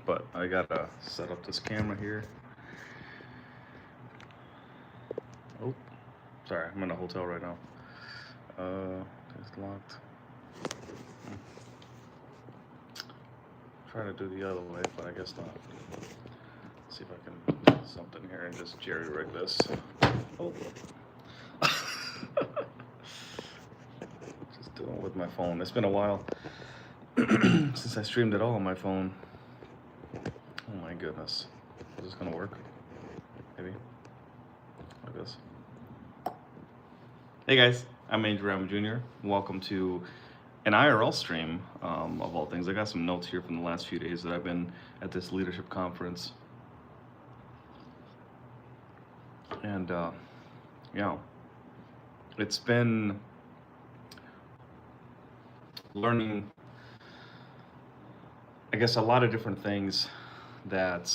but I gotta set up this camera here. Oh, sorry, I'm in a hotel right now. It's locked. Try to do the other way, but I guess not. Let's see if I can do something here and just jerry rig this. Oh. Just doing it with my phone. It's been a while since I streamed it all on my phone. Oh my goodness. Is this gonna work? Maybe. Like this. Hey guys, I'm Andrew Ram Jr. Welcome to an IRL stream of all things. I got some notes here from the last few days that I've been at this leadership conference. And, it's been learning, I guess, a lot of different things that,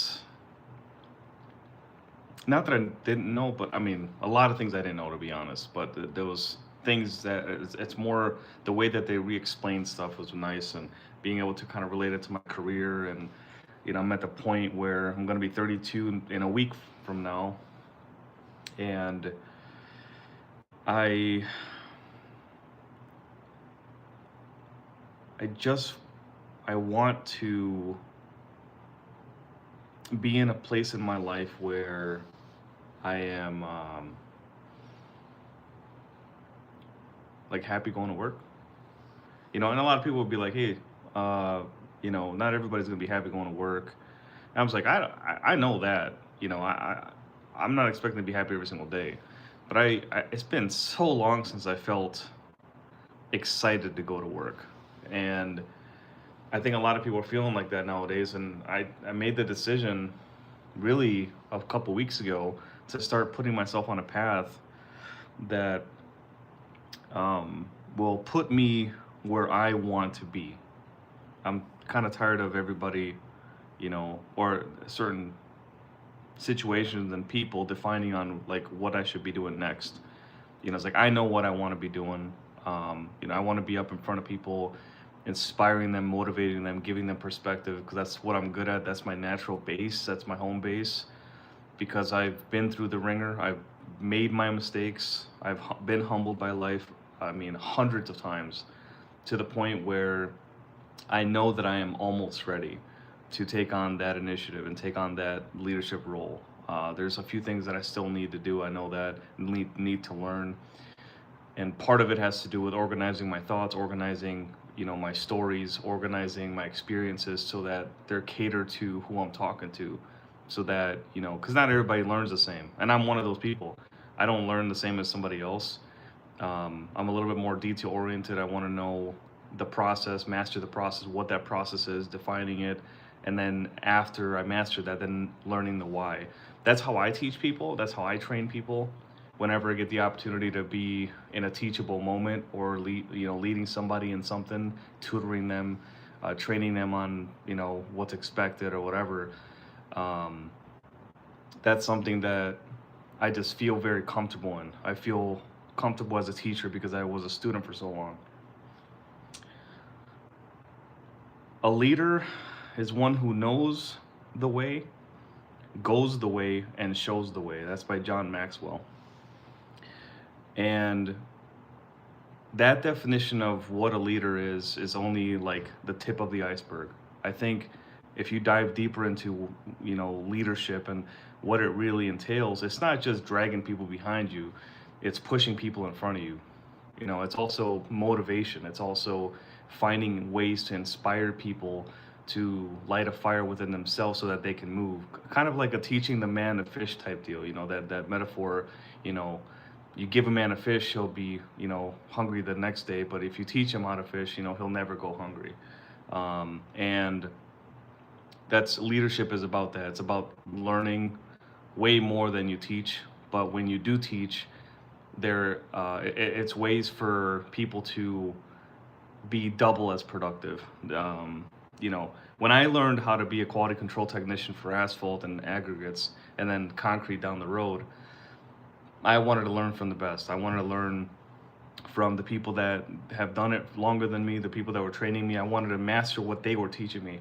not that I didn't know, but I mean, a lot of things I didn't know, to be honest. But there was things that it's more the way that they re-explained stuff was nice, and being able to kind of relate it to my career. And I'm at the point where I'm going to be 32 in a week from now, and I want to be in a place in my life where I am like happy going to work. And a lot of people would be like, hey, not everybody's gonna be happy going to work. And I was like, I know that. I'm not expecting to be happy every single day, but it's been so long since I felt excited to go to work. And I think a lot of people are feeling like that nowadays. And I made the decision really a couple weeks ago to start putting myself on a path that will put me where I want to be. I'm kind of tired of everybody, or certain situations and people defining on like what I should be doing next. It's like I know what I want to be doing. I want to be up in front of people, inspiring them, motivating them, giving them perspective, because that's what I'm good at. That's my natural base. That's my home base. Because I've been through the ringer. I've made my mistakes. I've been humbled by life. I mean, hundreds of times, to the point where I know that I am almost ready to take on that initiative and take on that leadership role. There's a few things that I still need to do. I know that need to learn. And part of it has to do with organizing my thoughts, organizing, my stories, organizing my experiences so that they're catered to who I'm talking to. So that, because not everybody learns the same. And I'm one of those people. I don't learn the same as somebody else. I'm a little bit more detail oriented. I want to know the process, master the process, what that process is, defining it. And then after I master that, then learning the why. That's how I teach people. That's how I train people. Whenever I get the opportunity to be in a teachable moment or leading somebody in something, tutoring them, training them on, what's expected or whatever. That's something that I just feel very comfortable in. I feel comfortable as a teacher because I was a student for so long. A leader is one who knows the way, goes the way, and shows the way. That's by John Maxwell. And that definition of what a leader is only like the tip of the iceberg. I think if you dive deeper into, leadership and what it really entails, it's not just dragging people behind you, it's pushing people in front of you. It's also motivation. It's also finding ways to inspire people to light a fire within themselves so that they can move. Kind of like a teaching the man to fish type deal, that metaphor, you give a man a fish, he'll be, hungry the next day. But if you teach him how to fish, he'll never go hungry. And that's leadership is about that. It's about learning way more than you teach. But when you do teach, it's ways for people to be double as productive. When I learned how to be a quality control technician for asphalt and aggregates and then concrete down the road, I wanted to learn from the best. I wanted to learn from the people that have done it longer than me, the people that were training me. I wanted to master what they were teaching me.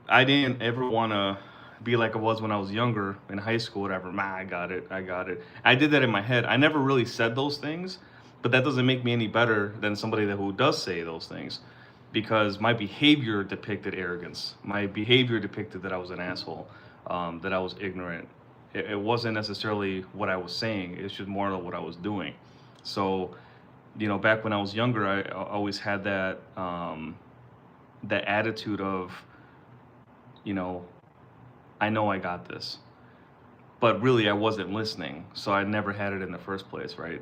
I didn't ever want to be like I was when I was younger in high school, whatever. Man, I got it. I got it. I did that in my head. I never really said those things, but that doesn't make me any better than somebody who does say those things, because my behavior depicted arrogance. My behavior depicted that I was an asshole, that I was ignorant. It wasn't necessarily what I was saying. It's just more of what I was doing. So, back when I was younger, I always had that attitude of, you know, I know I got this, but really I wasn't listening, so I never had it in the first place, right?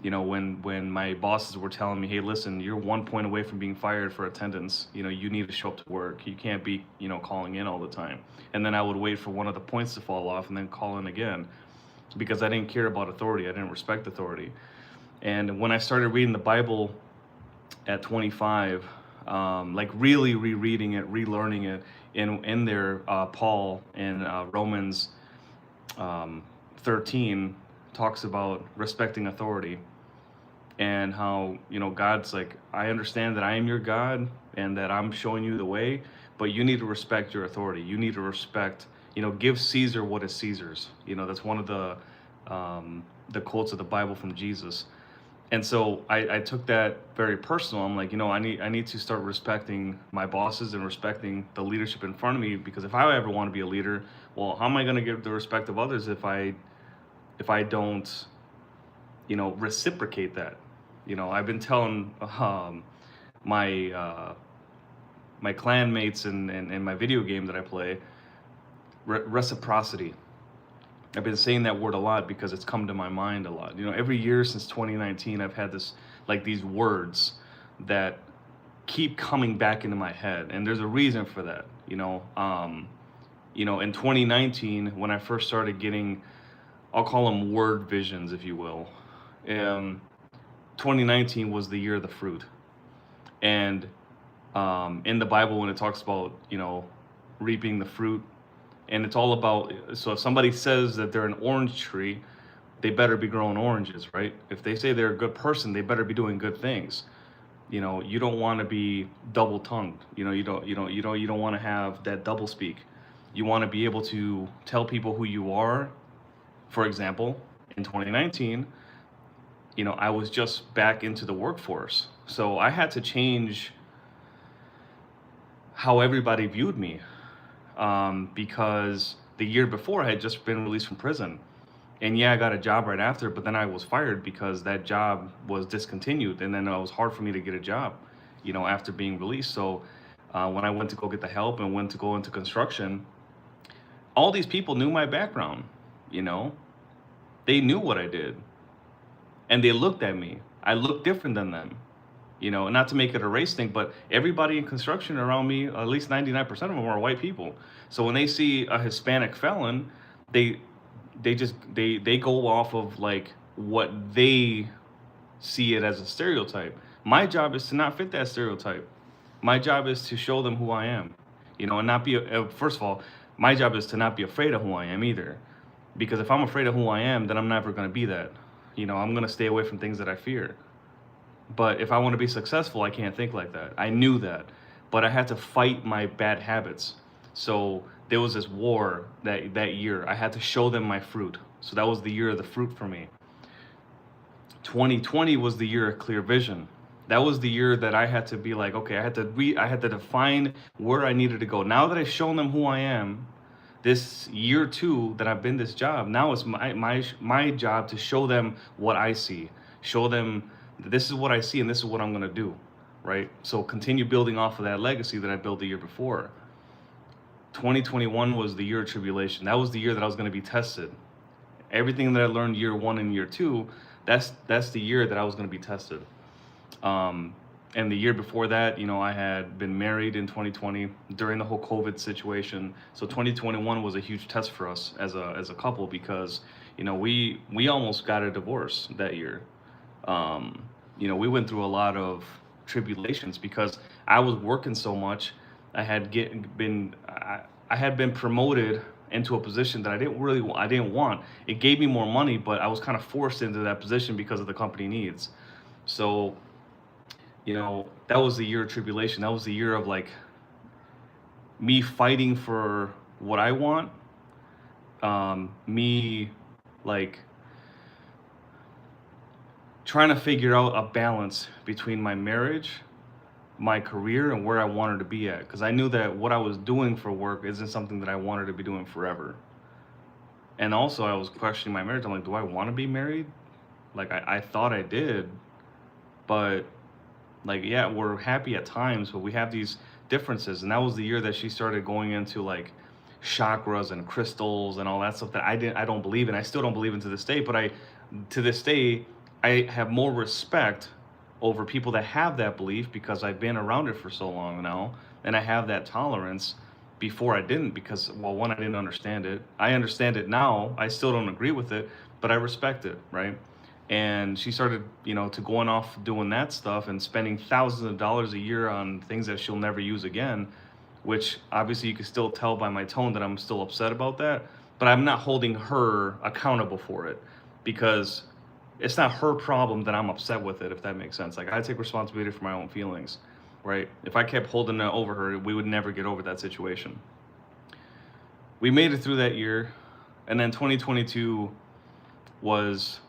When my bosses were telling me, "Hey, listen, you're 1 point away from being fired for attendance. You need to show up to work. You can't be, calling in all the time." And then I would wait for one of the points to fall off and then call in again, because I didn't care about authority. I didn't respect authority. And when I started reading the Bible at 25, like really rereading it, relearning it, in there, Paul in Romans 13 talks about respecting authority, and how, God's like, I understand that I am your God and that I'm showing you the way, but you need to respect your authority. You need to respect, give Caesar what is Caesar's. That's one of the quotes of the Bible from Jesus. And so I took that very personal. I'm like, I need to start respecting my bosses and respecting the leadership in front of me, because if I ever want to be a leader, well, how am I going to get the respect of others if I don't, reciprocate that? I've been telling my my clan mates and my video game that I play, reciprocity. I've been saying that word a lot because it's come to my mind a lot. Every year since 2019, I've had these words that keep coming back into my head, and there's a reason for that. In 2019, when I first started getting, I'll call them word visions, if you will. 2019 was the year of the fruit, and in the Bible, when it talks about reaping the fruit, and it's all about, so if somebody says that they're an orange tree, they better be growing oranges, right? If they say they're a good person, they better be doing good things. You don't want to be double tongued. You don't want to have that double speak. You want to be able to tell people who you are. For example, in 2019, I was just back into the workforce, so I had to change how everybody viewed me, because the year before I had just been released from prison. And yeah, I got a job right after, but then I was fired because that job was discontinued. And then it was hard for me to get a job, after being released. So when I went to go get the help and went to go into construction, all these people knew my background, they knew what I did. And they looked at me. I looked different than them. Not to make it a race thing, but everybody in construction around me, at least 99% of them, are white people. So when they see a Hispanic felon, they go off of like what they see it as a stereotype. My job is to not fit that stereotype. My job is to show them who I am, and not be, first of all, my job is to not be afraid of who I am either. Because if I'm afraid of who I am, then I'm never going to be that. I'm going to stay away from things that I fear. But if I want to be successful, I can't think like that. I knew that, but I had to fight my bad habits. So there was this war that year. I had to show them my fruit. So that was the year of the fruit for me. 2020 was the year of clear vision. That was the year that I had to be like, okay, I had to define where I needed to go. Now that I've shown them who I am, this year 2 that I've been this job, now it's my job to show them what I see. Show them, this is what I see and this is what I'm going to do, right? So continue building off of that legacy that I built the year before. 2021 was the year of tribulation. That was the year that I was going to be tested. Everything that I learned year 1 and year 2, that's the year that I was going to be tested. And the year before that, I had been married in 2020 during the whole COVID situation. So 2021 was a huge test for us as a couple, because we almost got a divorce that year. We went through a lot of tribulations because I was working so much. I had been promoted into a position that I didn't want. It gave me more money, but I was kind of forced into that position because of the company needs. So, that was the year of tribulation. That was the year of like me fighting for what I want, me like trying to figure out a balance between my marriage, my career, and where I wanted to be at. Because I knew that what I was doing for work isn't something that I wanted to be doing forever. And also, I was questioning my marriage. I'm like, do I want to be married? Like, I thought I did, but like, yeah, we're happy at times, but we have these differences. And that was the year that she started going into like chakras and crystals and all that stuff that I don't believe in. I still don't believe in to this day, but to this day, I have more respect over people that have that belief because I've been around it for so long now, and I have that tolerance. Before I didn't, because, well, one, I didn't understand it. I understand it now. I still don't agree with it, but I respect it, right? And she started, to going off doing that stuff and spending thousands of dollars a year on things that she'll never use again, which obviously you can still tell by my tone that I'm still upset about that, but I'm not holding her accountable for it, because it's not her problem that I'm upset with it, if that makes sense. Like, I take responsibility for my own feelings, right? If I kept holding it over her, we would never get over that situation. We made it through that year, and then 2022 was,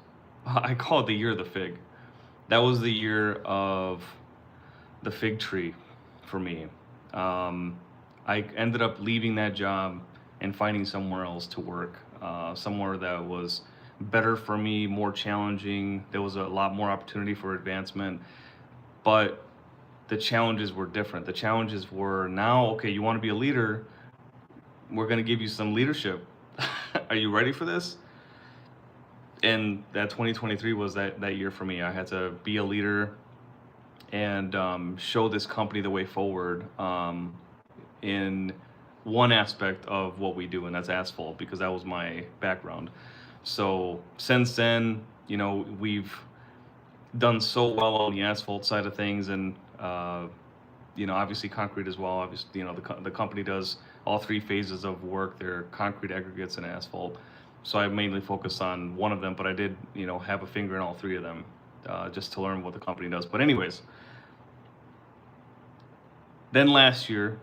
I call it the year of the fig. That was the year of the fig tree for me. I ended up leaving that job and finding somewhere else to work, somewhere that was better for me, more challenging. There was a lot more opportunity for advancement, but the challenges were different. The challenges were, now, okay, you want to be a leader, we're going to give you some leadership. Are you ready for this? And that 2023 was that year for me. I had to be a leader and show this company the way forward, in one aspect of what we do, and that's asphalt, because that was my background. So since then, we've done so well on the asphalt side of things, and obviously concrete as well. Obviously, the company does all three phases of work: their concrete, aggregates, and asphalt. So I mainly focused on one of them, but I did, have a finger in all three of them, just to learn what the company does. But anyways, then last year,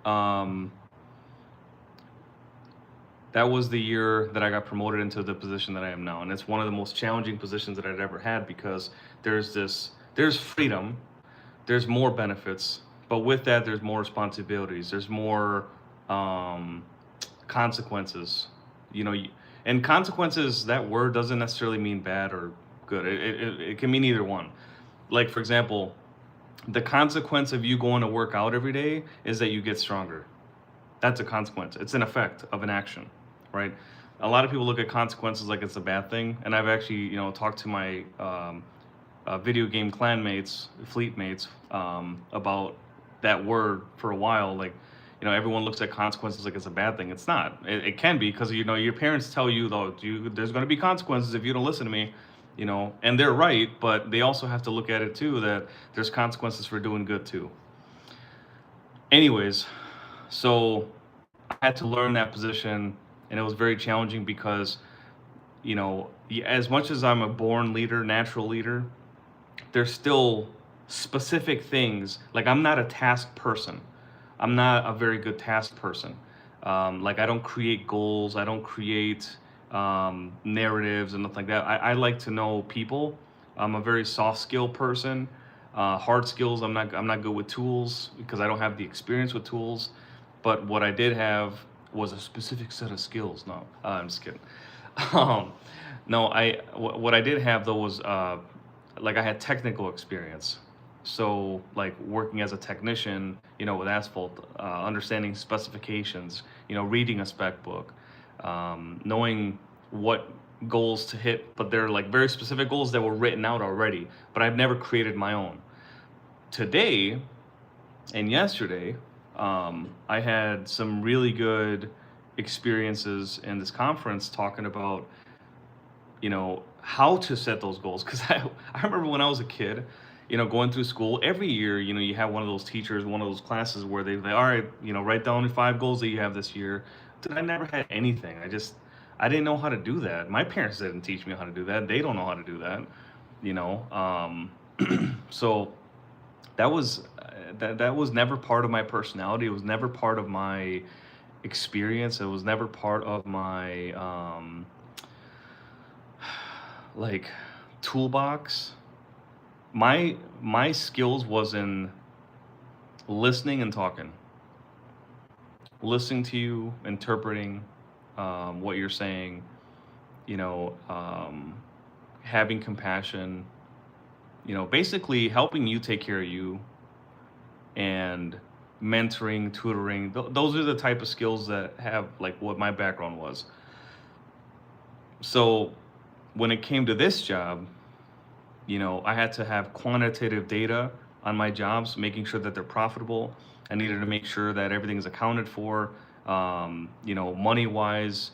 that was the year that I got promoted into the position that I am now, and it's one of the most challenging positions that I'd ever had, because there's freedom, there's more benefits, but with that, there's more responsibilities, there's more consequences. And consequences, that word doesn't necessarily mean bad or good. It can mean either one. Like, for example, the consequence of you going to work out every day is that you get stronger. That's a consequence. It's an effect of an action, right? A lot of people look at consequences like it's a bad thing, and I've actually, talked to my video game clan mates, fleet mates, about that word for a while. Like, everyone looks at consequences like it's a bad thing. It's not. It can be, because your parents tell you, though, there's going to be consequences if you don't listen to me, and they're right, but they also have to look at it too, that there's consequences for doing good too. Anyways, so I had to learn that position, and it was very challenging because, as much as I'm a born leader, natural leader, there's still specific things. Like, I'm not a task person. I'm not a very good task person. Like, I don't create goals. I don't create narratives and nothing like that. I like to know people. I'm a very soft skill person. Hard skills, I'm not good with tools, because I don't have the experience with tools. But what I did have was a specific set of skills. No, I'm just kidding. No, what I did have, though, was like, I had technical experience. So, like, working as a technician, with asphalt, understanding specifications, reading a spec book, knowing what goals to hit, but they're like very specific goals that were written out already, but I've never created my own. Today and yesterday, I had some really good experiences in this conference talking about, how to set those goals. Because I remember when I was a kid, going through school every year, you have one of those teachers, one of those classes where they all right, write down the 5 goals that you have this year. Dude, I never had anything. I didn't know how to do that. My parents didn't teach me how to do that. They don't know how to do that, So that was, that was never part of my personality. It was never part of my experience. It was never part of my like toolbox. My skills was in listening and talking, listening to you, interpreting what you're saying, you know, having compassion, basically helping you take care of you, and mentoring, tutoring. Those are the type of skills that have like what my background was. So when it came to this job, I had to have quantitative data on my jobs, making sure that they're profitable. I needed to make sure that everything is accounted for, money wise.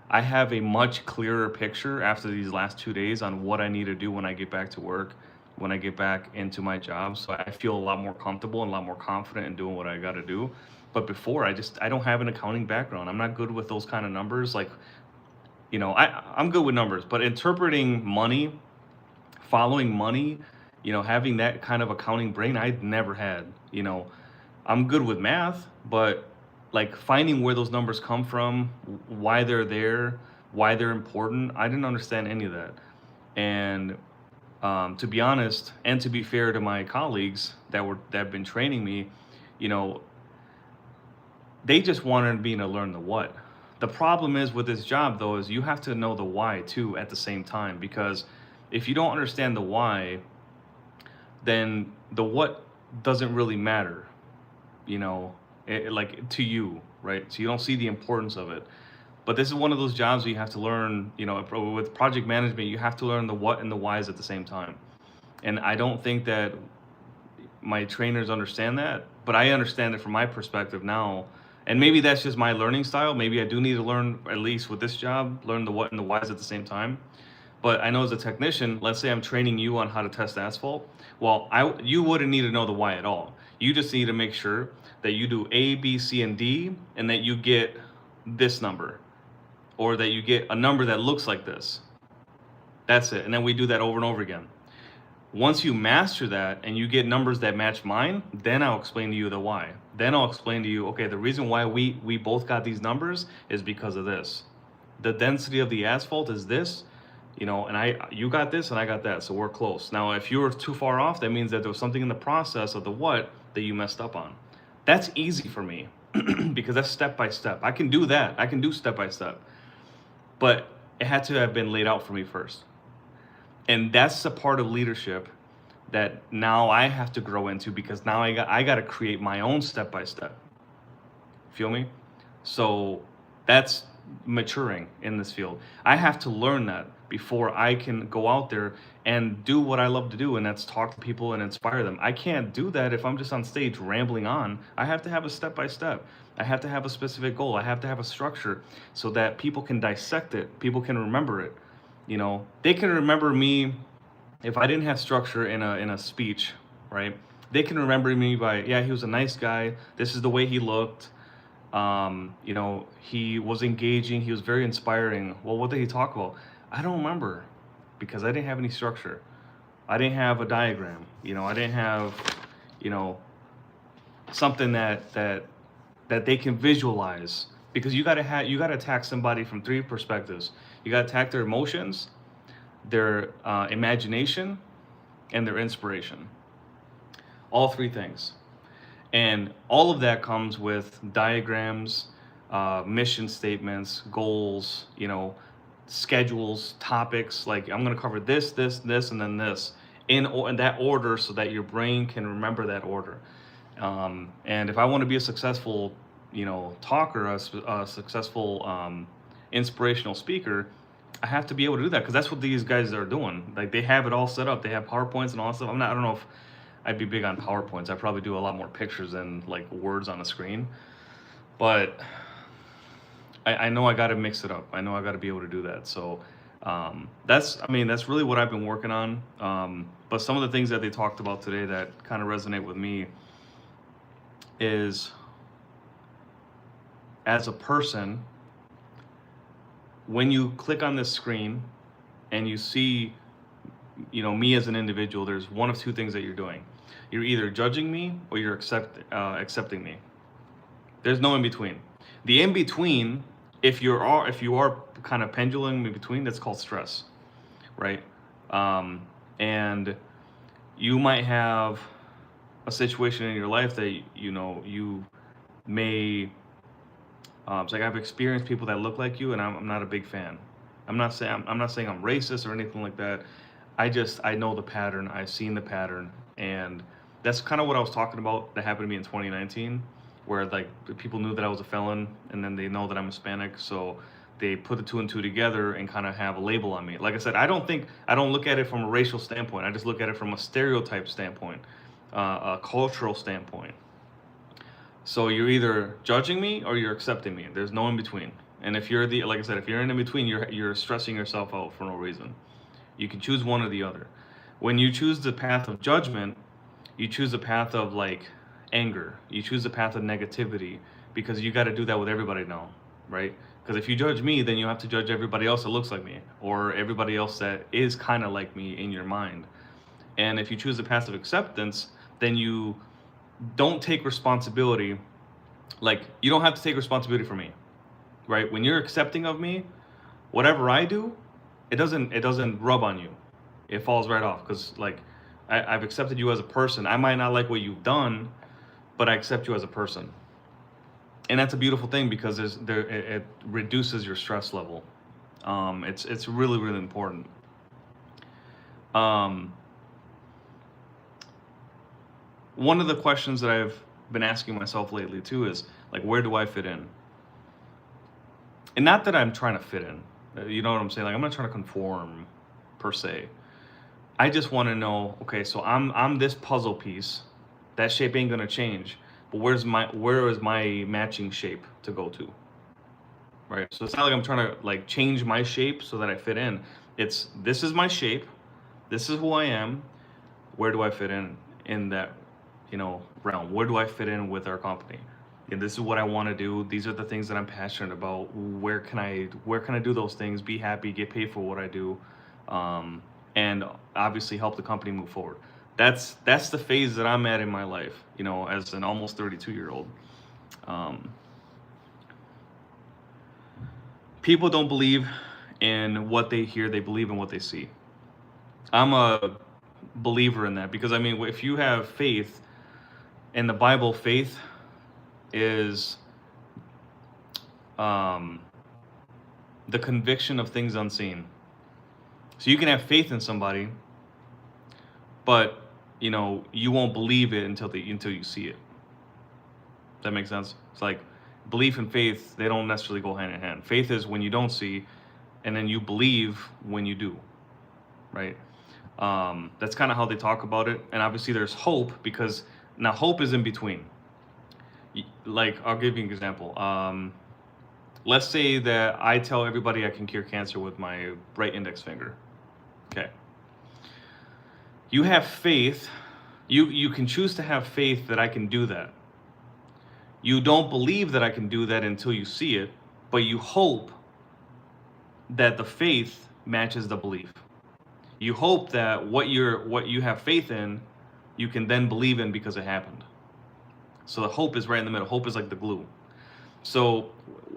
I have a much clearer picture after these last 2 days on what I need to do when I get back to work, when I get back into my job. So I feel a lot more comfortable and a lot more confident in doing what I got to do. But before, I don't have an accounting background. I'm not good with those kind of numbers. Like, I'm good with numbers, but interpreting money, following money, having that kind of accounting brain, I'd never had. I'm good with math, but like finding where those numbers come from, why they're there, why they're important, I didn't understand any of that. And to be honest, and to be fair to my colleagues that have been training me, you know, they just wanted me to learn the what. The problem is with this job though is you have to know the why too at the same time, because if you don't understand the why, then the what doesn't really matter, like to you, right? So you don't see the importance of it. But this is one of those jobs where you have to learn, with project management, you have to learn the what and the whys at the same time. And I don't think that my trainers understand that, but I understand it from my perspective now. And maybe that's just my learning style. Maybe I do need to learn, at least with this job, learn the what and the whys at the same time. But I know as a technician, let's say I'm training you on how to test asphalt. Well, you wouldn't need to know the why at all. You just need to make sure that you do A, B, C, and D, and that you get this number, or that you get a number that looks like this. That's it. And then we do that over and over again. Once you master that and you get numbers that match mine, then I'll explain to you the why. Then I'll explain to you, okay, the reason why we both got these numbers is because of this. The density of the asphalt is this, and you got this and I got that, so we're close. Now, if you were too far off, that means that there was something in the process of the what that you messed up on. That's easy for me because that's step by step. I can do that. I can do step by step. But it had to have been laid out for me first. And that's the part of leadership that now I have to grow into, because now I got to create my own step by step. Feel me? So that's maturing in this field. I have to learn that before I can go out there and do what I love to do, and that's talk to people and inspire them. I can't do that if I'm just on stage rambling on. I have to have a step by step. I have to have a specific goal. I have to have a structure so that people can dissect it. People can remember it. They can remember me if I didn't have structure in a speech, right? They can remember me by, yeah, he was a nice guy. This is the way he looked. He was engaging. He was very inspiring. Well, what did he talk about? I don't remember, because I didn't have any structure. I didn't have a diagram. I didn't have, something that they can visualize, because you gotta attack somebody from three perspectives. You gotta attack their emotions, their imagination, and their inspiration. All three things. And all of that comes with diagrams, mission statements, goals, schedules, topics. Like, I'm going to cover this, this, this, and then this in that order, so that your brain can remember that order. And if I want to be a successful, talker, a successful inspirational speaker, I have to be able to do that, because that's what these guys are doing. Like, they have it all set up. They have PowerPoints and all that stuff. I don't know if I'd be big on PowerPoints. I probably do a lot more pictures than like words on a screen. But I know I got to mix it up. I know I got to be able to do that. So that's really what I've been working on. But some of the things that they talked about today that kind of resonate with me is, as a person, when you click on this screen and you see, me as an individual, there's one of two things that you're doing. You're either judging me or you're accepting me. There's no in between. The in between, if you are kind of pendulum in between, that's called stress, right? And you might have a situation in your life that you may. It's like I've experienced people that look like you, and I'm not a big fan. I'm not saying I'm racist or anything like that. I know the pattern. I've seen the pattern, and that's kind of what I was talking about. That happened to me in 2019, where like the people knew that I was a felon, and then they know that I'm Hispanic, so they put the two and two together and kind of have a label on me. Like I said, I don't look at it from a racial standpoint. I just look at it from a stereotype standpoint, a cultural standpoint. So you're either judging me or you're accepting me. There's no in between. And if you're like I said, if you're in between, you're stressing yourself out for no reason. You can choose one or the other. When you choose the path of judgment, you choose the path of like anger. You choose the path of negativity because you got to do that with everybody now, right? Because if you judge me, then you have to judge everybody else that looks like me or everybody else that is kind of like me in your mind. And if you choose the path of acceptance, then you don't take responsibility. Like you don't have to take responsibility for me, right? When you're accepting of me, whatever I do, it doesn't rub on you. It falls right off because like I've accepted you as a person. I might not like what you've done, but I accept you as a person, and that's a beautiful thing because it reduces your stress level. It's really really important. One of the questions that I've been asking myself lately too is like, where do I fit in? And not that I'm trying to fit in. You know what I'm saying? Like I'm not trying to conform per se. I just want to know, okay, so I'm this puzzle piece. That shape ain't gonna change. But where is my matching shape to go to? Right? So it's not like I'm trying to like change my shape so that I fit in. It's this is my shape, this is who I am. Where do I fit in that, realm? Where do I fit in with our company? And this is what I want to do. These are the things that I'm passionate about. Where can I do those things? Be happy, get paid for what I do, and obviously help the company move forward. That's the phase that I'm at in my life. As an almost 32-year-old. People don't believe in what they hear; they believe in what they see. I'm a believer in that because if you have faith in the Bible, faith is the conviction of things unseen. So you can have faith in somebody, but you won't believe it until you see it. Does that make sense? It's like belief and faith, they don't necessarily go hand in hand. Faith is when you don't see, and then you believe when you do, right? That's kind of how they talk about it. And obviously there's hope because now hope is in between. Like, I'll give you an example. Let's say that I tell everybody I can cure cancer with my right index finger. Okay. You have faith. You can choose to have faith that I can do that. You don't believe that I can do that until you see it, but you hope that the faith matches the belief. You hope that what you have faith in, you can then believe in because it happened. So the hope is right in the middle. Hope is like the glue. So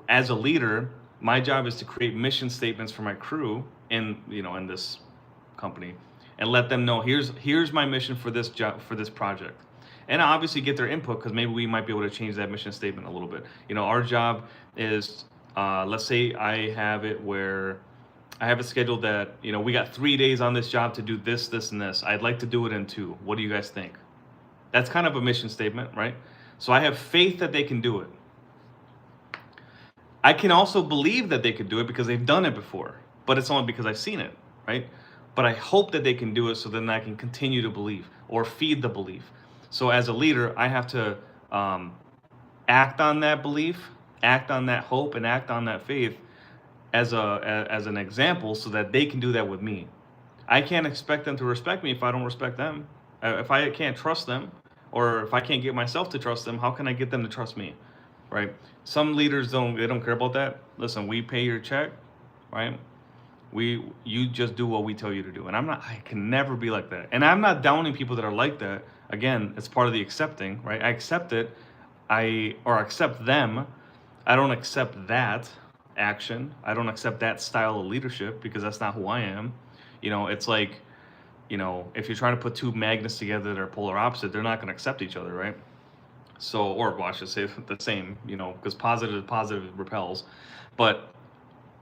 as a leader, my job is to create mission statements for my crew in this company and let them know here's my mission for this job, for this project. And obviously get their input because maybe we might be able to change that mission statement a little bit. Our job is, let's say I have it where I have it scheduled that, we got 3 days on this job to do this, this, and this. I'd like to do it in 2. What do you guys think? That's kind of a mission statement, right? So I have faith that they can do it. I can also believe that they could do it because they've done it before, but it's only because I've seen it, right? But I hope that they can do it so then I can continue to believe or feed the belief. So as a leader, I have to act on that belief, act on that hope, and act on that faith as an example so that they can do that with me. I can't expect them to respect me if I don't respect them. If I can't trust them, or if I can't get myself to trust them, how can I get them to trust me, right? Some leaders don't care about that. Listen, we pay your check, right? You just do what we tell you to do. And I can never be like that. And I'm not downing people that are like that. again, it's part of the accepting, right? I accept it, or accept them. I don't accept that action. I don't accept that style of leadership because that's not who I am. It's like, if you're trying to put two magnets together that are polar opposite, they're not going to accept each other, right? So, or well, I should say the same, because positive repels. But,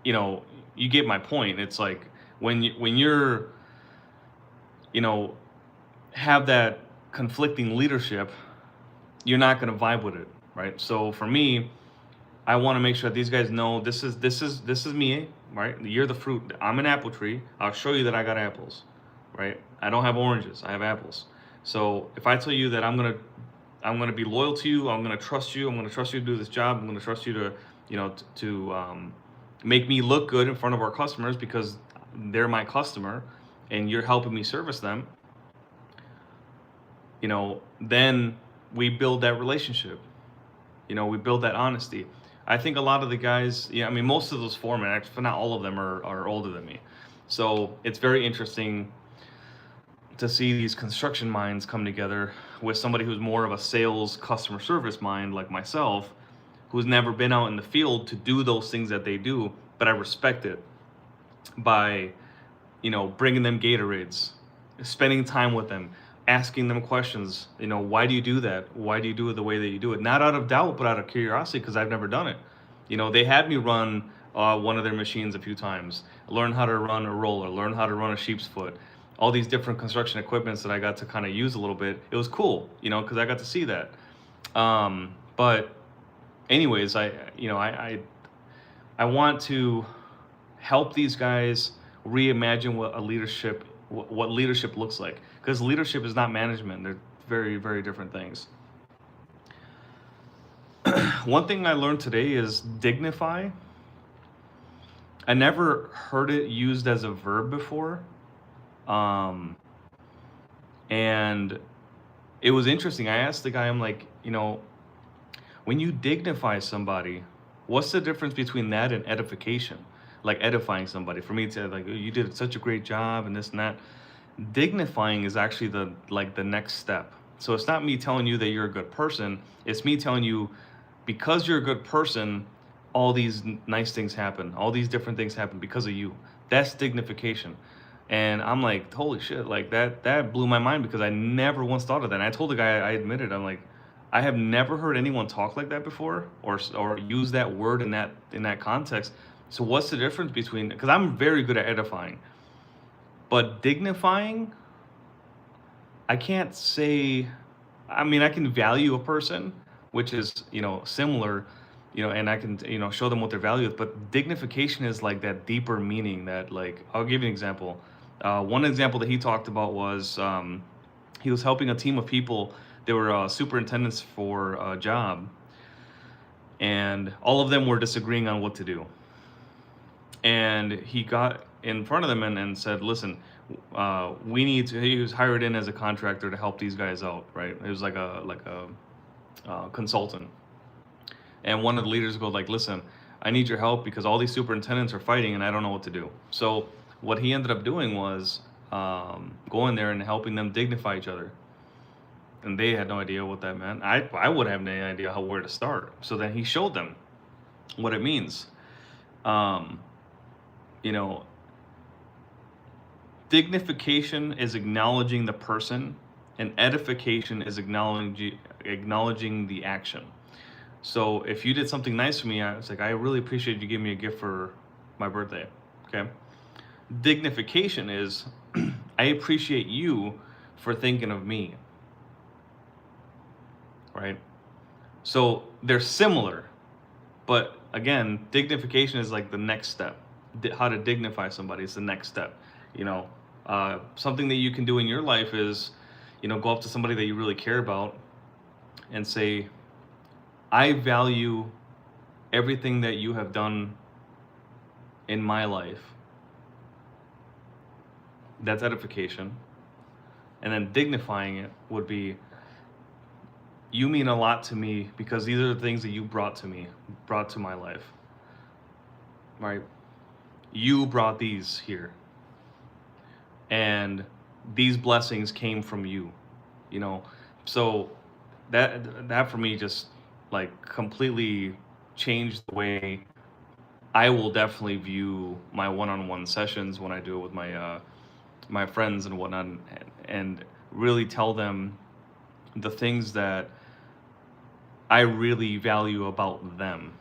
you get my point. It's like when you're, you know, have that conflicting leadership, you're not going to vibe with it, right? So for me, I want to make sure that these guys know this is me, right? You're the fruit. I'm an apple tree. I'll show you that I got apples, right? I don't have oranges. I have apples. So if I tell you that I'm gonna be loyal to you, I'm gonna trust you, I'm gonna trust you to do this job, I'm gonna trust you to, make me look good in front of our customers because they're my customer, and you're helping me service them. Then we build that relationship. We build that honesty. I think a lot of the guys, yeah, I mean, most of those foremen, actually, not all of them, are older than me. So it's very interesting to see these construction minds come together with somebody who's more of a sales customer service mind like myself, who's never been out in the field to do those things that they do, but I respect it by, bringing them Gatorades, spending time with them, asking them questions. Why do you do that? Why do you do it the way that you do it? Not out of doubt, but out of curiosity, because I've never done it. They had me run one of their machines a few times, learn how to run a roller, learn how to run a sheep's foot, all these different construction equipments that I got to kind of use a little bit. It was cool, because I got to see that. But anyways, I want to help these guys reimagine what leadership looks like, because leadership is not management. They're very, very different things. One thing I learned today is dignify. I never heard it used as a verb before. And it was interesting. I asked the guy, I'm like, when you dignify somebody, what's the difference between that and edification? Like edifying somebody. For me, it's like, "Oh, you did such a great job," and this and that. Dignifying is actually the next step. So it's not me telling you that you're a good person. It's me telling you, because you're a good person, all these nice things happen. All these different things happen because of you. That's dignification. And I'm like, holy shit, like that blew my mind, because I never once thought of that. And I told the guy, I admitted, I'm like, I have never heard anyone talk like that before, or use that word in that context. So what's the difference between? Because I'm very good at edifying, but dignifying, I can't say. I mean, I can value a person, which is similar, and I can show them what their value is. But dignification is like that deeper meaning. That, like, I'll give you an example. One example that he talked about was he was helping a team of people. They were superintendents for a job, and all of them were disagreeing on what to do. And he got in front of them and said, "Listen, we need to." He was hired in as a contractor to help these guys out, right? It was like a consultant. And one of the leaders goes like, "Listen, I need your help because all these superintendents are fighting, and I don't know what to do." So what he ended up doing was going there and helping them dignify each other. And they had no idea what that meant. I wouldn't have any idea where to start. So then he showed them what it means. Dignification is acknowledging the person, and edification is acknowledging the action. So if you did something nice for me, I was like, I really appreciate you giving me a gift for my birthday. Okay. Dignification is I appreciate you for thinking of me. Right? So they're similar, but again, dignification is like the next step. How to dignify somebody is the next step. Something that you can do in your life is, go up to somebody that you really care about and say, I value everything that you have done in my life. That's edification. And then dignifying it would be, you mean a lot to me because these are the things that you brought to my life. Right? You brought these here. And these blessings came from you. So that for me just like completely changed the way I will definitely view my one-on-one sessions when I do it with my friends and whatnot, and really tell them the things that I really value about them,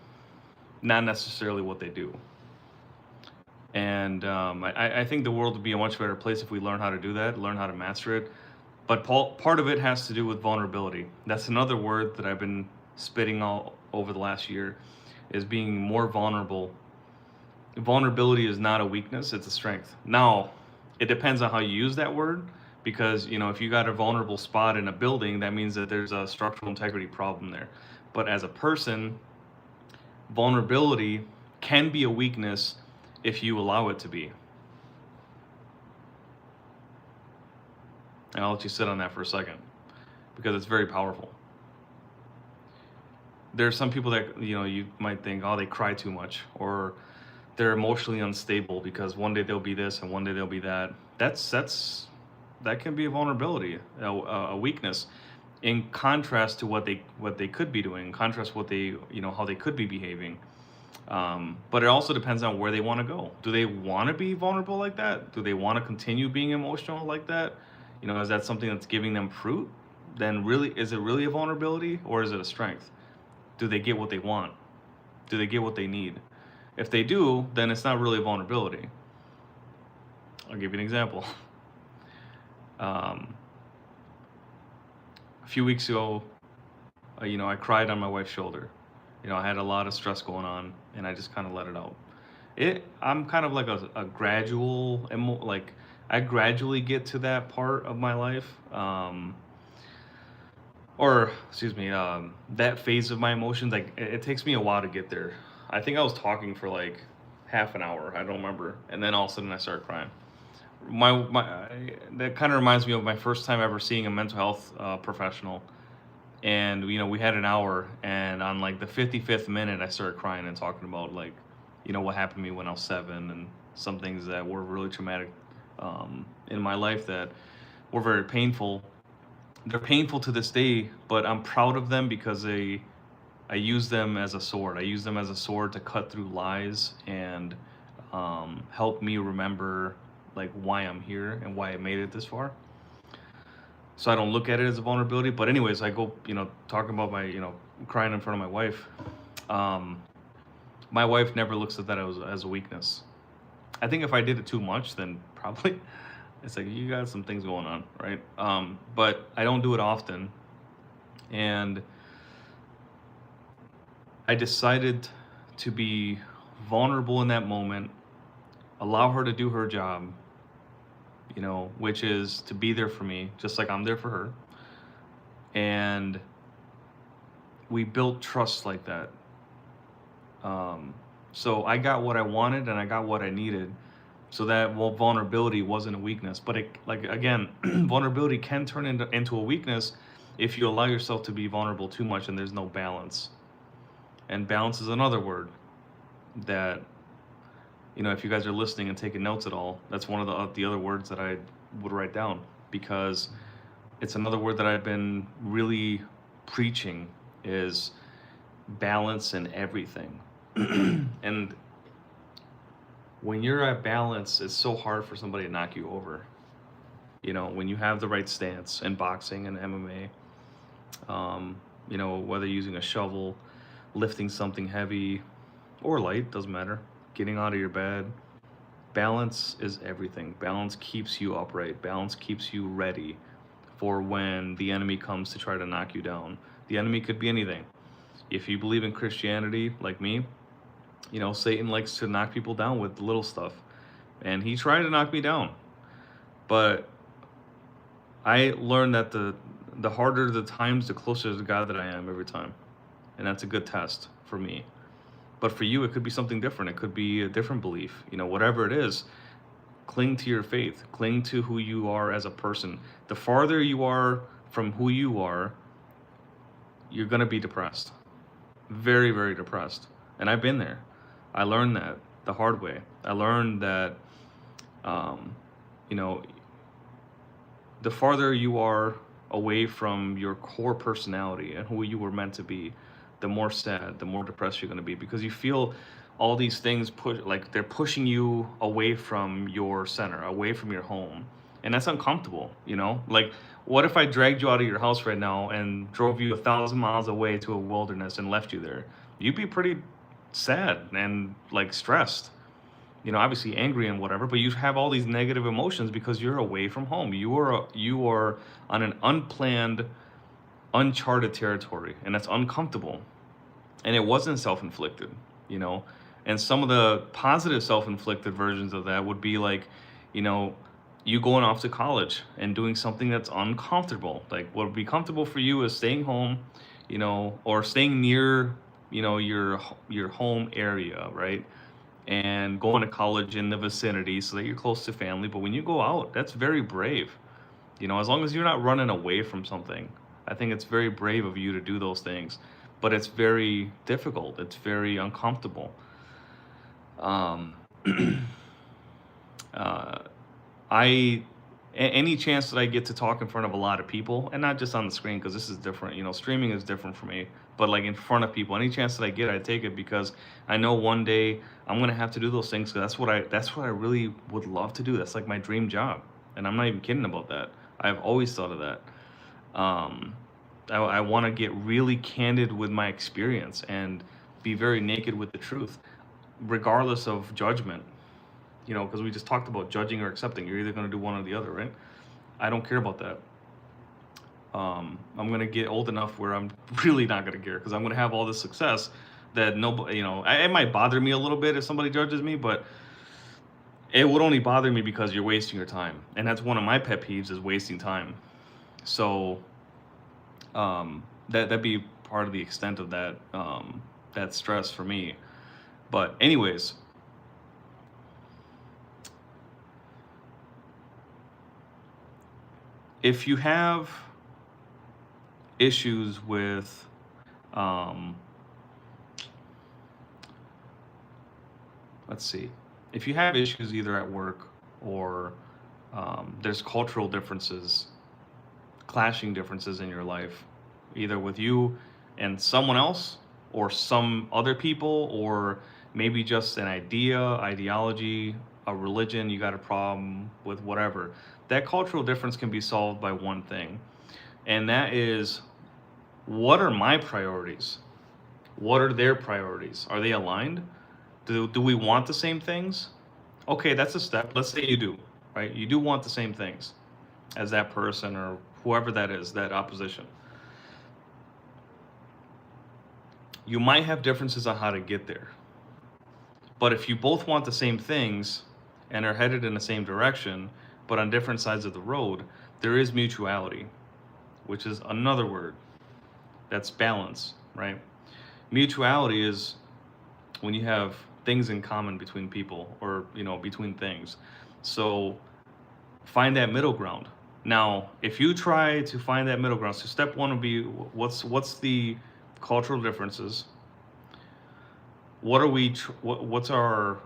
not necessarily what they do. And I think the world would be a much better place if we learn how to do that, learn how to master it. But part of it has to do with vulnerability. That's another word that I've been spitting all over the last year, is being more vulnerable. Vulnerability is not a weakness, it's a strength. Now, it depends on how you use that word, because if you got a vulnerable spot in a building, that means that there's a structural integrity problem there. But as a person, vulnerability can be a weakness if you allow it to be. And I'll let you sit on that for a second, because it's very powerful. There are some people that you might think, oh, they cry too much, or they're emotionally unstable because one day they'll be this and one day they'll be that. That can be a vulnerability, a weakness, in contrast to what they could be doing, in contrast to what they how they could be behaving. But it also depends on where they want to go. Do they want to be vulnerable like that? Do they want to continue being emotional like that? Is that something that's giving them fruit? Then really, is it really a vulnerability, or is it a strength? Do they get what they want? Do they get what they need? If they do, then it's not really a vulnerability. I'll give you an example. A few weeks ago, I cried on my wife's shoulder. I had a lot of stress going on, and I just kind of let it out. I'm kind of like a gradual, like I gradually get to that part of my life, or excuse me, that phase of my emotions. Like it takes me a while to get there. I think I was talking for like half an hour. I don't remember, and then all of a sudden I started crying. That kind of reminds me of my first time ever seeing a mental health professional, and we had an hour, and on like the 55th minute I started crying and talking about like what happened to me when I was 7, and some things that were really traumatic in my life that were very painful. They're painful to this day, but I'm proud of them because I use them as a sword. I use them as a sword to cut through lies and help me remember like why I'm here and why I made it this far. So I don't look at it as a vulnerability. But anyways, I go, talking about my, crying in front of my wife. My wife never looks at that as a weakness. I think if I did it too much, then probably it's like you got some things going on, right? But I don't do it often, and I decided to be vulnerable in that moment, allow her to do her job, which is to be there for me, just like I'm there for her. And we built trust like that. So I got what I wanted and I got what I needed. So that vulnerability wasn't a weakness. But again, vulnerability can turn into a weakness if you allow yourself to be vulnerable too much and there's no balance. And balance is another word that, if you guys are listening and taking notes at all, that's one of the other words that I would write down, because it's another word that I've been really preaching, is balance in everything. And when you're at balance, it's so hard for somebody to knock you over. When you have the right stance in boxing and MMA, whether using a shovel, lifting something heavy or light, doesn't matter, getting out of your bed. Balance is everything. Balance keeps you upright. Balance keeps you ready for when the enemy comes to try to knock you down. The enemy could be anything. If you believe in Christianity, like me, Satan likes to knock people down with little stuff. And he tried to knock me down. But I learned that the harder the times, the closer to God that I am every time. And that's a good test for me. But for you, it could be something different. It could be a different belief. Whatever it is, cling to your faith. Cling to who you are as a person. The farther you are from who you are, you're going to be depressed. Very, very depressed. And I've been there. I learned that the hard way. I learned that, the farther you are away from your core personality and who you were meant to be, the more sad, the more depressed you're going to be, because you feel all these things push, like they're pushing you away from your center, away from your home. And that's uncomfortable, you know? Like, what if I dragged you out of your house right now and drove you 1,000 miles away to a wilderness and left you there? You'd be pretty sad and like stressed, you know, obviously angry and whatever, but you have all these negative emotions because you're away from home. You are on an unplanned, uncharted territory, and that's uncomfortable. And it wasn't self-inflicted, you know. And some of the positive self-inflicted versions of that would be like, you know, you going off to college and doing something that's uncomfortable. Like what would be comfortable for you is staying home, you know, or staying near, you know, your home area, right? And going to college in the vicinity so that you're close to family. But when you go out, that's very brave. You know, as long as you're not running away from something, I think it's very brave of you to do those things. But it's very difficult. It's very uncomfortable. Um, uh, any chance that I get to talk in front of a lot of people, and not just on the screen, because this is different, you know, streaming is different for me, but like in front of people, any chance that I get, I take it, because I know one day I'm gonna have to do those things. 'Cause that's what I really would love to do. That's like my dream job, and I'm not even kidding about that. I've always thought of that. Um, I want to get really candid with my experience and be very naked with the truth, regardless of judgment. You know, because we just talked about judging or accepting. You're either going to do one or the other, right? I don't care about that. I'm going to get old enough where I'm really not going to care, because I'm going to have all this success that nobody, you know, it might bother me a little bit if somebody judges me, but it would only bother me because you're wasting your time. And that's one of my pet peeves, is wasting time. So that'd be part of the extent of that stress for me. But anyways, if you have issues with um, let's see, if you have issues either at work or there's cultural differences, clashing differences in your life, either with you and someone else, or some other people, or maybe just an idea, ideology, a religion, you got a problem with whatever, that cultural difference can be solved by one thing. And that is, what are my priorities? What are their priorities? Are they aligned? Do we want the same things? Okay, that's a step. Let's say you do, right? You do want the same things as that person or whoever that is, that opposition. You might have differences on how to get there. But if you both want the same things and are headed in the same direction, but on different sides of the road, there is mutuality, which is another word. That's balance, right? Mutuality is when you have things in common between people, or, you know, between things. So find that middle ground. Now, if you try to find that middle ground, so step one would be, what's the cultural differences? What are we? What's our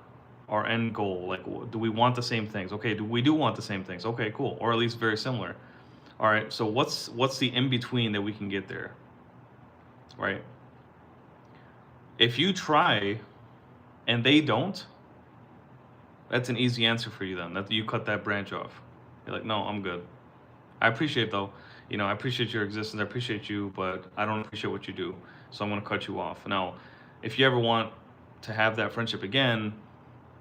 end goal? Like, do we want the same things? Okay, do want the same things? Okay, cool, or at least very similar. All right, so what's the in between that we can get there, right? If you try and they don't, that's an easy answer for you then. That you cut that branch off. You're like, no, I'm good. I appreciate, though, you know, I appreciate your existence. I appreciate you, but I don't appreciate what you do, so I'm gonna cut you off. Now, if you ever want to have that friendship again,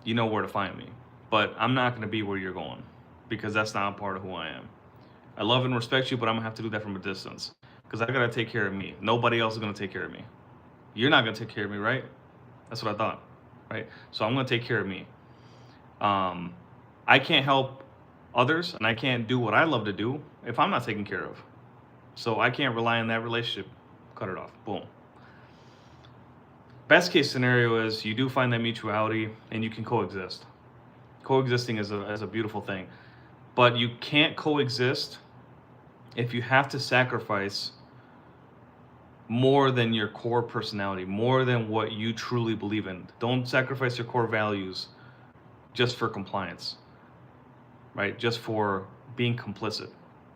you know where to find me. But I'm not gonna be where you're going, because that's not a part of who I am. I love and respect you, but I'm gonna have to do that from a distance, because I gotta take care of me. Nobody else is gonna take care of me. You're not gonna take care of me, right? That's what I thought, right? So I'm gonna take care of me. I can't help others, and I can't do what I love to do if I'm not taken care of. So I can't rely on that relationship. Cut it off. Boom. Best case scenario is you do find that mutuality and you can coexist. Coexisting is a beautiful thing, but you can't coexist if you have to sacrifice more than your core personality, more than what you truly believe in. Don't sacrifice your core values just for compliance, right? Just for being complicit.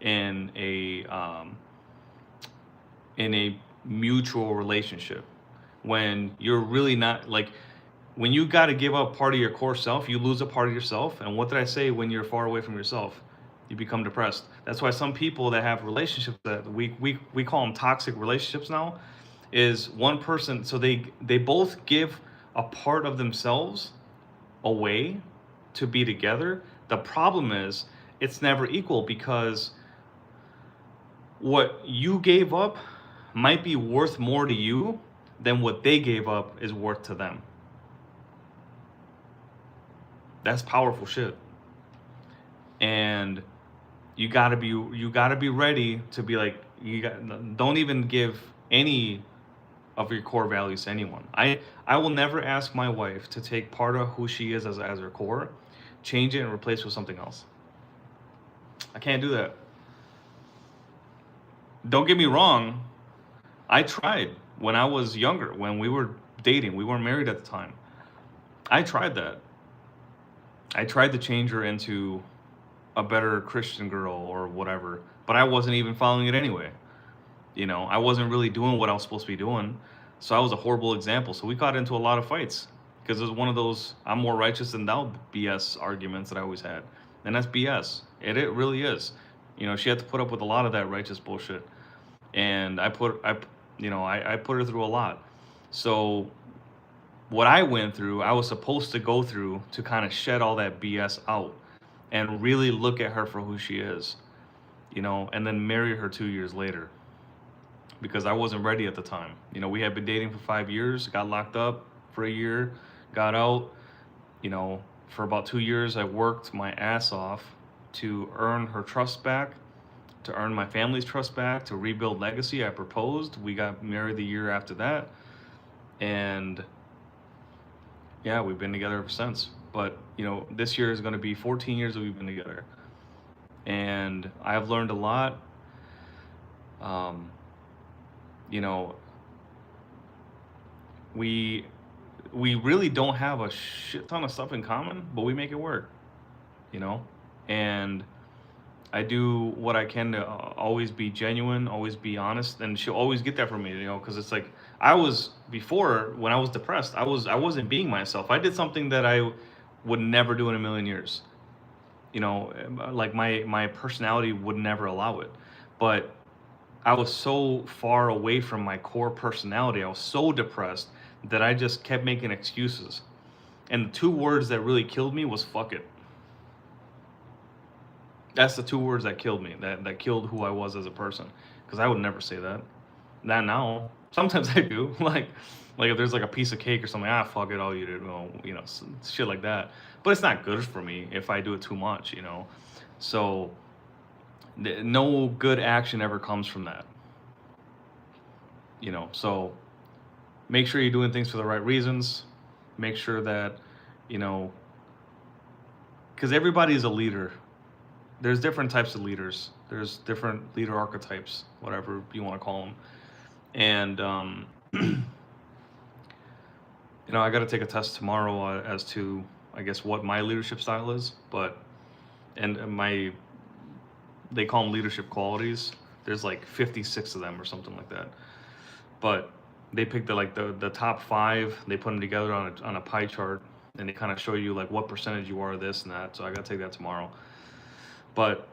in a mutual relationship. When you're really not like, when you got to give up part of your core self, you lose a part of yourself. And what did I say? When you're far away from yourself, you become depressed. That's why some people that have relationships that we call them toxic relationships now, is one person, so they both give a part of themselves away to be together. The problem is it's never equal, because what you gave up might be worth more to you than what they gave up is worth to them. That's powerful shit. And you gotta be ready to be like, don't even give any of your core values to anyone. I will never ask my wife to take part of who she is as her core, change it and replace it with something else. I can't do that. Don't get me wrong, I tried when I was younger, when we were dating, we weren't married at the time. I tried that. I tried to change her into a better Christian girl or whatever, but I wasn't even following it anyway. I wasn't really doing what I was supposed to be doing. So I was a horrible example. So we got into a lot of fights because it was one of those "I'm more righteous than thou" BS arguments that I always had. And that's BS. It really is. She had to put up with a lot of that righteous bullshit. And I put her through a lot. So what I went through, I was supposed to go through to kind of shed all that BS out and really look at her for who she is, and then marry her 2 years later, because I wasn't ready at the time. We had been dating for 5 years, got locked up for a year, got out. For about 2 years, I worked my ass off to earn her trust back, to earn my family's trust back, to rebuild legacy. I proposed. We got married the year after that. And yeah, we've been together ever since. But, this year is going to be 14 years that we've been together. And I've learned a lot. We really don't have a shit ton of stuff in common, but we make it work, and I do what I can to always be genuine, always be honest, and she'll always get that from me, because it's like, before, when I was depressed, I wasn't being myself. I did something that I would never do in a million years. Like my personality would never allow it. But I was so far away from my core personality. I was so depressed that I just kept making excuses. And the two words that really killed me was "fuck it." That's the two words that killed me, that killed who I was as a person. Because I would never say that. Not now. Sometimes I do. Like if there's like a piece of cake or something, fuck it, I'll eat it. Shit like that. But it's not good for me if I do it too much. So no good action ever comes from that. So make sure you're doing things for the right reasons. Make sure that, because everybody's a leader. There's different types of leaders. There's different leader archetypes, whatever you want to call them. And, I got to take a test tomorrow as to, I guess, what my leadership style is. They call them leadership qualities. There's like 56 of them or something like that. But they picked the top 5. They put them together on a pie chart, and they kind of show you like what percentage you are of this and that. So I got to take that tomorrow. But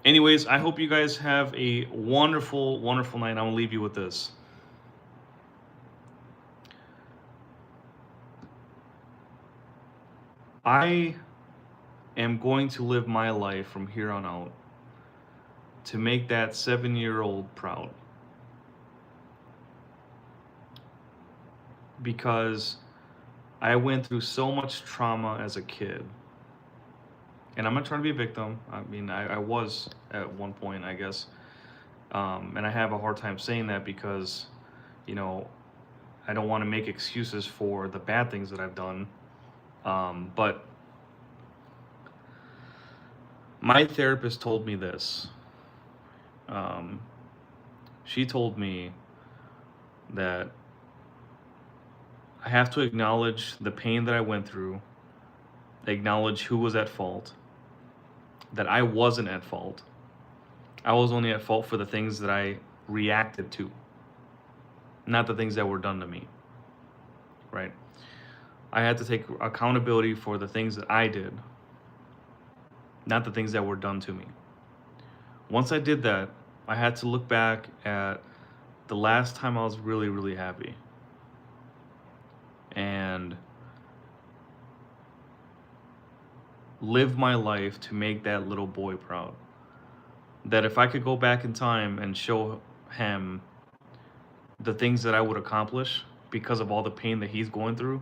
anyways, I hope you guys have a wonderful, wonderful night. I'm going to leave you with this. I am going to live my life from here on out to make that 7-year-old proud. Because I went through so much trauma as a kid. And I'm not trying to be a victim. I mean, I was at one point, I guess. And I have a hard time saying that because, I don't want to make excuses for the bad things that I've done. But my therapist told me this. She told me that I have to acknowledge the pain that I went through, acknowledge who was at fault, that I wasn't at fault. I was only at fault for the things that I reacted to, not the things that were done to me, right? I had to take accountability for the things that I did, not the things that were done to me. Once I did that, I had to look back at the last time I was really, really happy. And live my life to make that little boy proud. That if I could go back in time and show him the things that I would accomplish because of all the pain that he's going through,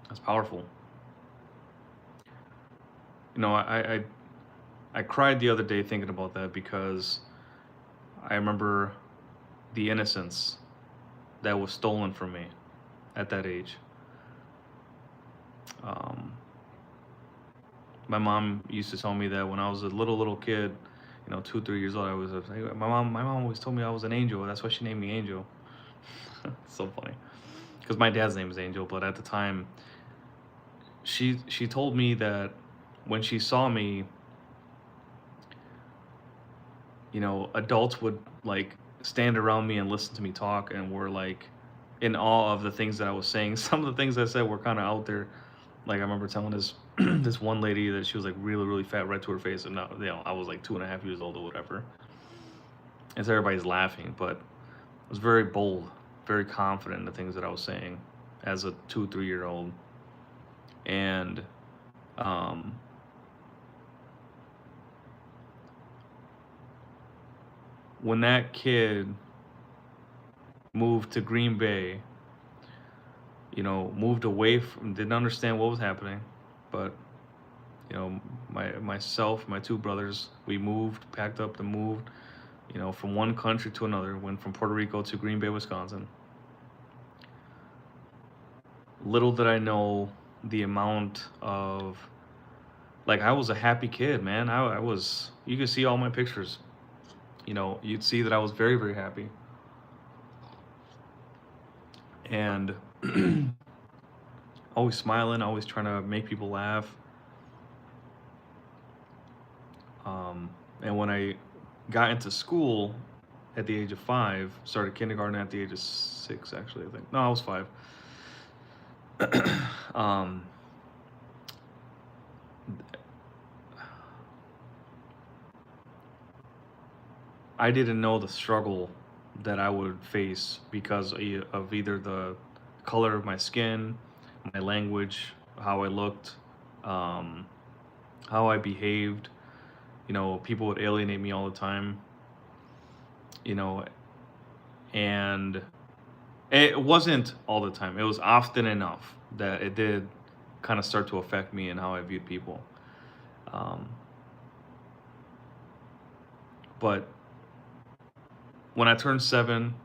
that's powerful. You know, I cried the other day thinking about that because I remember the innocence that was stolen from me at that age. My mom used to tell me that when I was a little kid, you know, 2, 3 years old, I was my mom always told me I was an angel. That's why she named me Angel. It's so funny because my dad's name is Angel, but at the time, she told me that when she saw me, you know, adults would like stand around me and listen to me talk and were like in awe of the things that I was saying. Some of the things I said were kind of out there. Like I remember telling this this one lady that she was like really, really fat right to her face, and now, you know, I was like 2.5 years old or whatever. And so everybody's laughing, but I was very bold, very confident in the things that I was saying as a 2, 3 year old. And when that kid moved to Green Bay, you know, moved away from, didn't understand what was happening, but you know, myself, my two brothers, we moved, packed up and moved, you know, from one country to another, went from Puerto Rico to Green Bay, Wisconsin. Little did I know the amount of, like, I was a happy kid, man. I was, you could see all my pictures, you know, you'd see that I was very, very happy. And always smiling, always trying to make people laugh. And when I got into school at the age of 5, started kindergarten at the age of 6, actually, I think. No, I was 5. I didn't know the struggle that I would face because of either the color of my skin, my language, how I looked, how I behaved. You know, people would alienate me all the time. You know, and it wasn't all the time. It was often enough that it did kind of start to affect me and how I viewed people. But when I turned 7,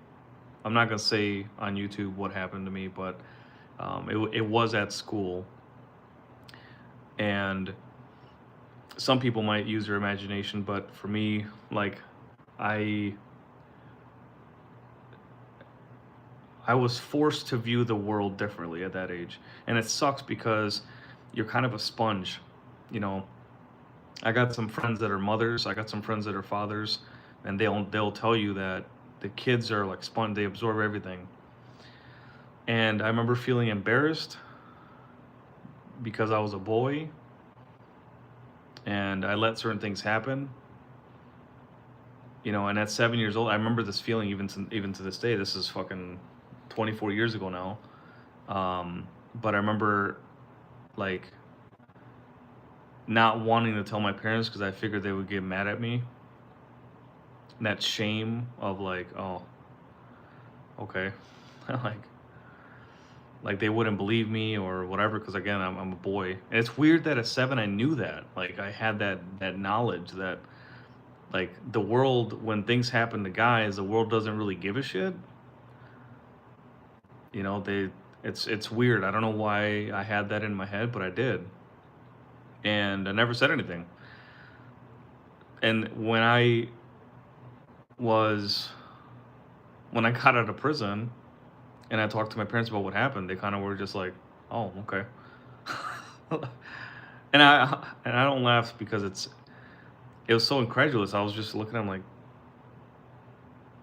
I'm not gonna say on YouTube what happened to me, but it was at school, and some people might use their imagination, but for me, like, I was forced to view the world differently at that age, and it sucks because you're kind of a sponge, you know. I got some friends that are mothers, I got some friends that are fathers, and they'll tell you that the kids are like sponge, they absorb everything. And I remember feeling embarrassed because I was a boy and I let certain things happen. You know, and at 7 years old, I remember this feeling even to this day. This is fucking 24 years ago now. But I remember like not wanting to tell my parents because I figured they would get mad at me. And that shame of like, oh, okay, like they wouldn't believe me or whatever because again, I'm a boy. And it's weird that at 7 I knew that. Like I had that knowledge that like the world, when things happen to guys, the world doesn't really give a shit. You know, it's weird. I don't know why I had that in my head, but I did. And I never said anything. And when I got out of prison and I talked to my parents about what happened, they kind of were just like, oh, okay. And I don't laugh because it was so incredulous. I was just looking at him like,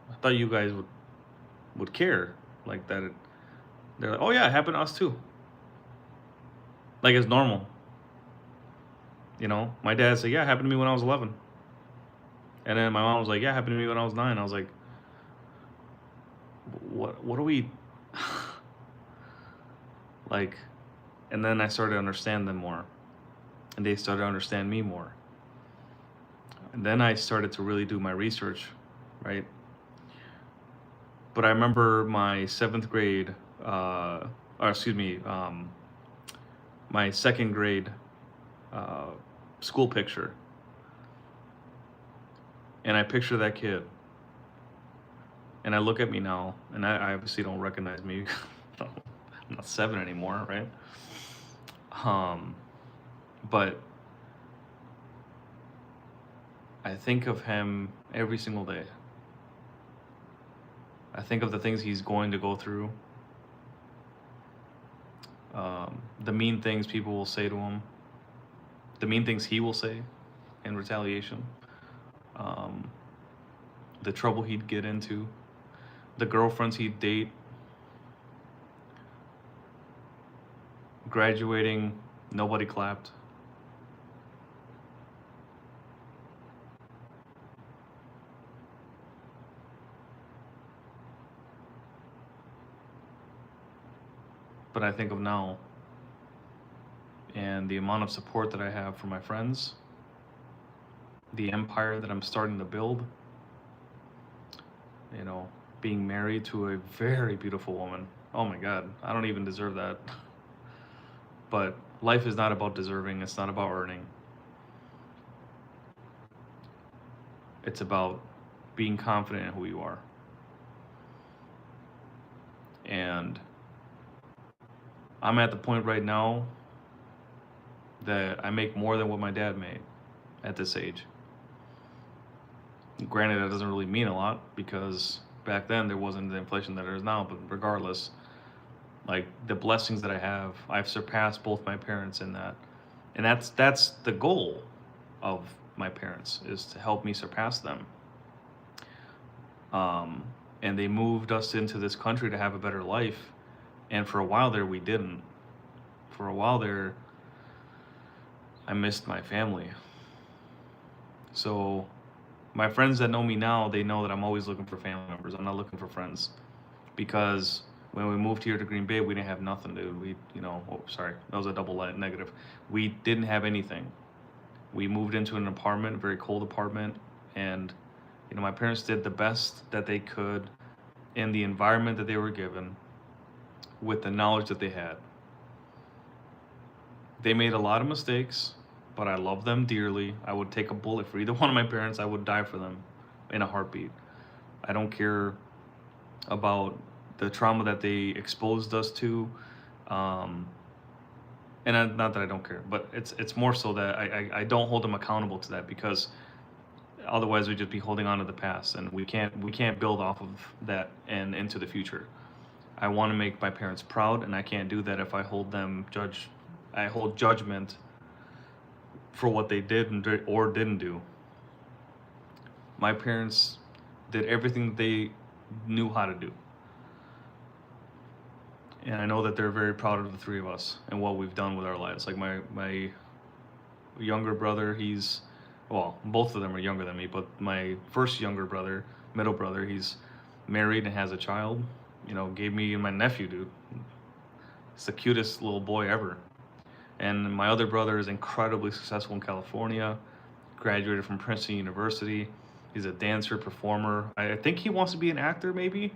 I thought you guys would care like that. They're like, oh yeah, it happened to us too. Like it's normal. My dad said, yeah, it happened to me when I was 11. And then my mom was like, yeah, it happened to me when I was 9. I was like, what are we like? And then I started to understand them more, and they started to understand me more. And then I started to really do my research, right? But I remember my seventh grade, or excuse me, my second grade uh, school picture, and I picture that kid, and I look at me now, and I obviously don't recognize me. I'm not 7 anymore, right? Um, but I think of him every single day. I think of the things he's going to go through, the mean things people will say to him, the mean things he will say in retaliation, um, the trouble he'd get into, the girlfriends he'd date, graduating, nobody clapped. But I think of now and the amount of support that I have from my friends, the empire that I'm starting to build, being married to a very beautiful woman. Oh my God, I don't even deserve that. But life is not about deserving, it's not about earning. It's about being confident in who you are. And I'm at the point right now that I make more than what my dad made at this age. Granted, that doesn't really mean a lot because back then there wasn't the inflation that there is now, but regardless, like the blessings that I have, I've surpassed both my parents in that. And that's the goal of my parents, is to help me surpass them. And they moved us into this country to have a better life. And for a while there, we didn't. For a while there, I missed my family. So my friends that know me now, they know that I'm always looking for family members. I'm not looking for friends. Because when we moved here to Green Bay, we didn't have nothing, dude. Sorry, that was a double negative. We didn't have anything. We moved into an apartment, a very cold apartment, and my parents did the best that they could in the environment that they were given with the knowledge that they had. They made a lot of mistakes, but I love them dearly. I would take a bullet for either one of my parents. I would die for them in a heartbeat. I don't care about the trauma that they exposed us to. Not that I don't care, but it's more so that I don't hold them accountable to that, because otherwise we'd just be holding on to the past, and we can't build off of that and into the future. I want to make my parents proud, and I can't do that if I hold judgment for what they did or didn't do. My parents did everything they knew how to do. And I know that they're very proud of the three of us and what we've done with our lives. Like my younger brother, both of them are younger than me, but my first younger brother, middle brother, he's married and has a child. Gave me my nephew, dude. It's the cutest little boy ever. And my other brother is incredibly successful in California, graduated from Princeton University. He's a dancer, performer. I think he wants to be an actor, maybe,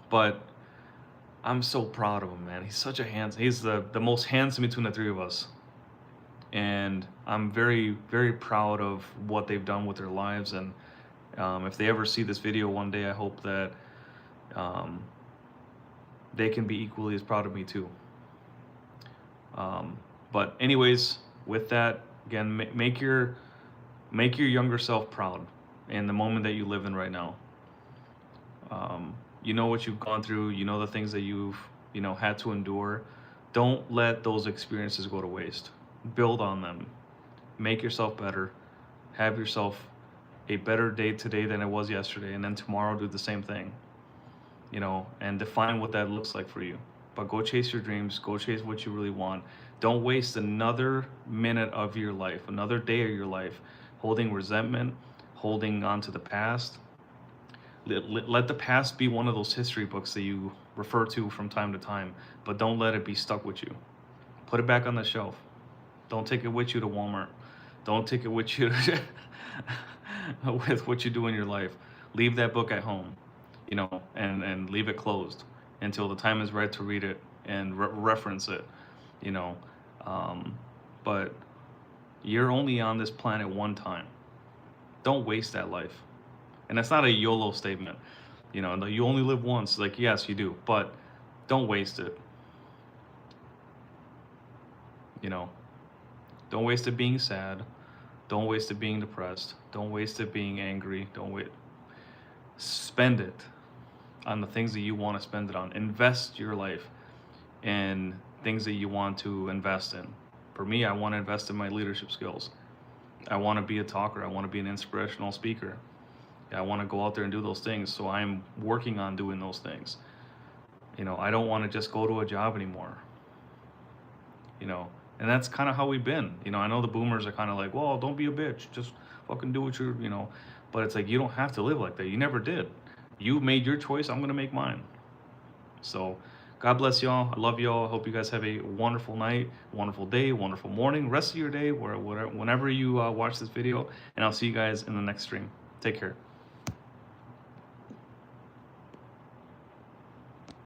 but I'm so proud of him, man. He's such a he's the most handsome between the three of us. And I'm very, very proud of what they've done with their lives. And if they ever see this video one day, I hope that they can be equally as proud of me too. But anyways, with that, again, make your younger self proud in the moment that you live in right now. You know what you've gone through. You know the things that you've had to endure. Don't let those experiences go to waste. Build on them. Make yourself better. Have yourself a better day today than it was yesterday, and then tomorrow do the same thing, and define what that looks like for you. But go chase your dreams, go chase what you really want. Don't waste another minute of your life, another day of your life, holding resentment, holding on to the past. Let the past be one of those history books that you refer to from time to time, but don't let it be stuck with you. Put it back on the shelf. Don't take it with you to Walmart. Don't take it with you with what you do in your life. Leave that book at home, and leave it closed until the time is right to read it and reference it, you know. But you're only on this planet one time. Don't waste that life. And that's not a YOLO statement. You only live once. Like, yes, you do, but don't waste it. Don't waste it being sad. Don't waste it being depressed. Don't waste it being angry. Don't wait. Spend it on the things that you want to spend it on. Invest your life in things that you want to invest in. For me, I want to invest in my leadership skills. I want to be a talker. I want to be an inspirational speaker. I want to go out there and do those things. So I'm working on doing those things. I don't want to just go to a job anymore. And that's kind of how we've been. I know the boomers are kind of like, well, don't be a bitch. Just fucking do what you're. But it's like, you don't have to live like that. You never did. You made your choice. I'm going to make mine. So God bless y'all. I love y'all. I hope you guys have a wonderful night, wonderful day, wonderful morning, rest of your day, whenever you watch this video. And I'll see you guys in the next stream. Take care.